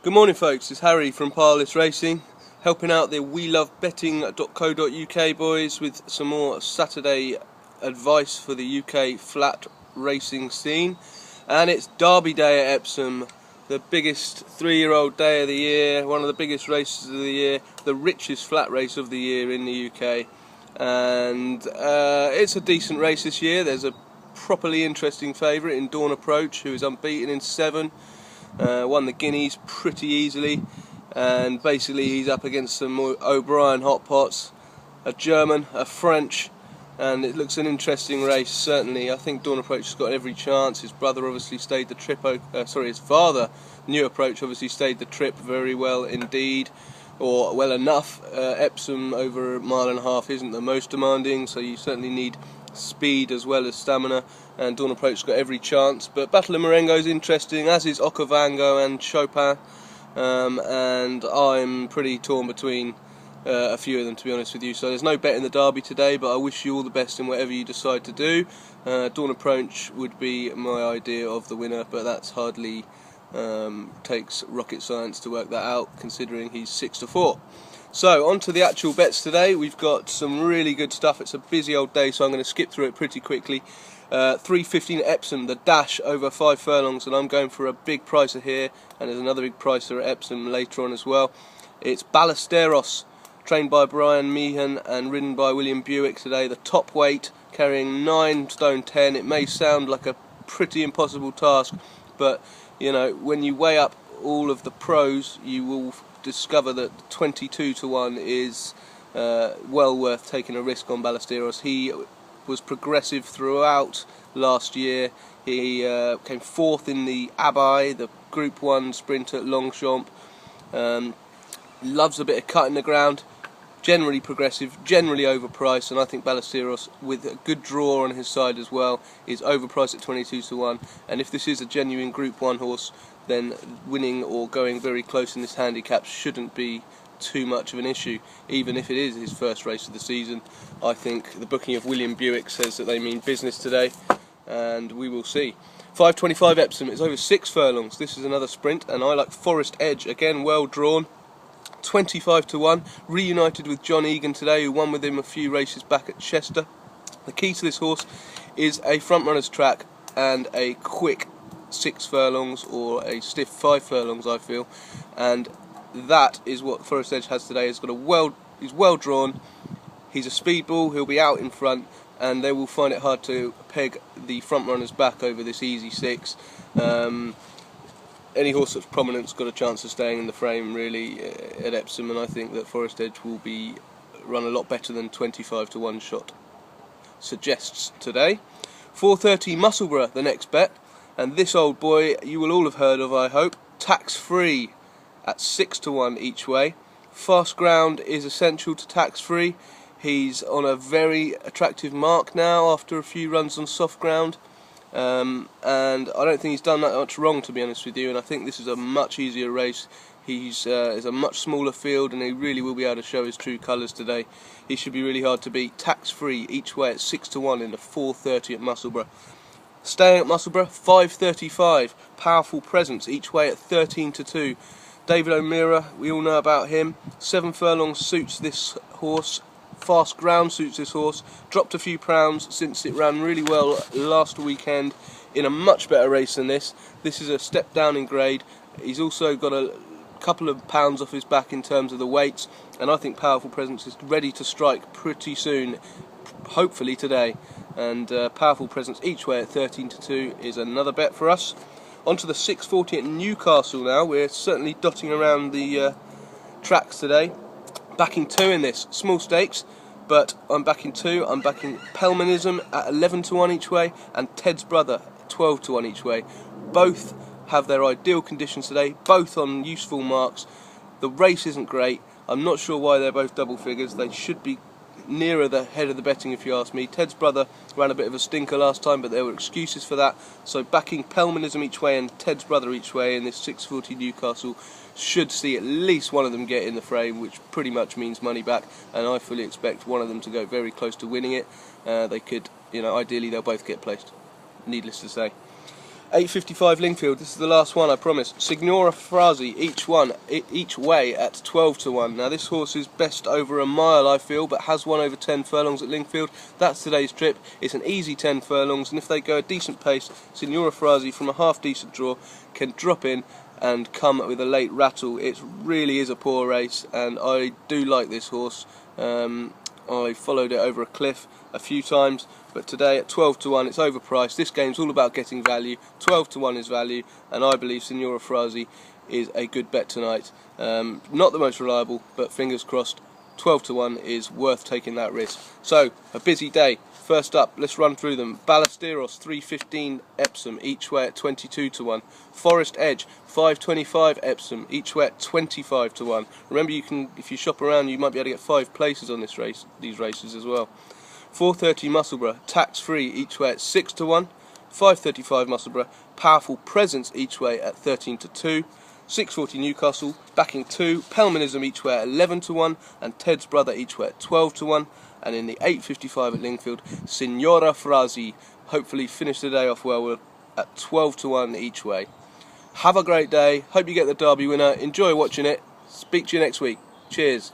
Good morning folks, it's Harry from Pilelistracing, helping out the welovebetting.co.uk boys with some more Saturday advice for the UK flat racing scene. And it's Derby Day at Epsom, the biggest 3-year-old day of the year, one of the biggest races of the year, the richest flat race of the year in the UK. And it's a decent race this year. There's a properly interesting favourite in Dawn Approach, who is unbeaten in 7. Won the Guineas pretty easily, and basically he's up against some more O'Brien hot pots, a German, a French, and it looks an interesting race. Certainly, I think Dawn Approach has got every chance. His brother obviously stayed the trip. His father, New Approach, obviously stayed the trip very well indeed, or well enough. Epsom over a mile and a half isn't the most demanding, so you certainly need speed as well as stamina, and Dawn Approach's got every chance. But Battle of Marengo is interesting, as is Okavango and Chopin, and I'm pretty torn between a few of them, to be honest with you. So there's no bet in the Derby today, but I wish you all the best in whatever you decide to do. Dawn Approach would be my idea of the winner, but that's hardly takes rocket science to work that out, considering he's 6-4. So, on to the actual bets today. We've got some really good stuff. It's a busy old day, so I'm going to skip through it pretty quickly. 3.15 Epsom, the dash over 5 furlongs, and I'm going for a big pricer here, and there's another big pricer at Epsom later on as well. It's Ballesteros, trained by Brian Meehan and ridden by William Buick today. The top weight, carrying 9 stone 10. It may sound like a pretty impossible task, but you know, when you weigh up all of the pros, you will discover that 22-1 is well worth taking a risk on Ballesteros. He was progressive throughout last year. He came 4th in the Abai, the Group 1 sprint at Longchamp. Loves a bit of cut in the ground. Generally progressive, generally overpriced, and I think Ballesteros, with a good draw on his side as well, is overpriced at 22-1. And if this is a genuine Group 1 horse, then winning or going very close in this handicap shouldn't be too much of an issue, even if it is his first race of the season. I think the booking of William Buick says that they mean business today, and we will see. 5.25 Epsom, it's over 6 furlongs. This is another sprint, and I like Forest Edge, again well drawn. 25-1, reunited with John Egan today, who won with him a few races back at Chester. The key to this horse is a front runner's track and a quick 6 furlongs or a stiff 5 furlongs, I feel, and that is what Forest Edge has today. He's well drawn, he's a speedball, he'll be out in front, and they will find it hard to peg the front runners back over this easy 6. Any horse of prominence got a chance of staying in the frame really at Epsom, and I think that Forest Edge will be run a lot better than 25-1 shot suggests today. 4.30 Musselburgh, the next bet, and this old boy you will all have heard of, I hope. Tax free at 6-1 each way. Fast ground is essential to tax free. He's on a very attractive mark now after a few runs on soft ground. And I don't think he's done that much wrong, to be honest with you, and I think this is a much easier race. He's a much smaller field, and he really will be able to show his true colours today. He should be really hard to beat. Tax free each way at 6-1 in the 4.30 at Musselburgh. Staying at Musselburgh, 5.35 Powerful Presence each way at 13-2. David O'Meara, we all know about him. 7 furlongs suits this horse. Fast ground suits this horse. Dropped a few pounds since it ran really well last weekend in a much better race than this. This is a step down in grade. He's also got a couple of pounds off his back in terms of the weights, and I think Powerful Presence is ready to strike pretty soon, hopefully today. And Powerful Presence each way at 13-2 is another bet for us. On to the 6.40 at Newcastle now. We're certainly dotting around the tracks today. Backing 2 in this, small stakes, but I'm backing 2. I'm backing Pelmanism at 11-1 each way, and Ted's Brother 12-1 each way. Both have their ideal conditions today, both on useful marks. The race isn't great. I'm not sure why they're both double figures. They should be nearer the head of the betting, if you ask me. Ted's Brother ran a bit of a stinker last time, but there were excuses for that. So backing Pelmanism each way and Ted's Brother each way in this 6.40 Newcastle should see at least one of them get in the frame, which pretty much means money back, and I fully expect one of them to go very close to winning it. They could, ideally they'll both get placed, needless to say. 8.55 Lingfield, this is the last one, I promise. Signora Frasi, each way at 12 to 1. Now this horse is best over a mile, I feel, but has won over 10 furlongs at Lingfield. That's today's trip. It's an easy 10 furlongs, and if they go a decent pace, Signora Frasi from a half decent draw can drop in and come with a late rattle. It really is a poor race, and I do like this horse. I followed it over a cliff a few times, but today at 12 to 1 it's overpriced. This game's all about getting value. 12 to 1 is value, and I believe Signora Frasi is a good bet tonight. Not the most reliable, but fingers crossed, 12 to 1 is worth taking that risk. So, a busy day. First up, let's run through them. Ballesteros 3.15 Epsom, each way at 22 to 1. Forest Edge 5.25 Epsom, each way at 25 to 1. Remember, you can, if you shop around, you might be able to get 5 places on these races as well. 4.30 Musselburgh, tax free, each way at 6 to 1. 5.35 Musselburgh, Powerful Presence, each way at 13 to 2. 6.40 Newcastle, backing 2. Pelmanism each way at 11 to 1, and Ted's Brother each way at 12 to 1. And in the 8.55 at Lingfield, Signora Frasi hopefully finish the day off well at 12 to 1 each way. Have a great day. Hope you get the Derby winner. Enjoy watching it. Speak to you next week. Cheers.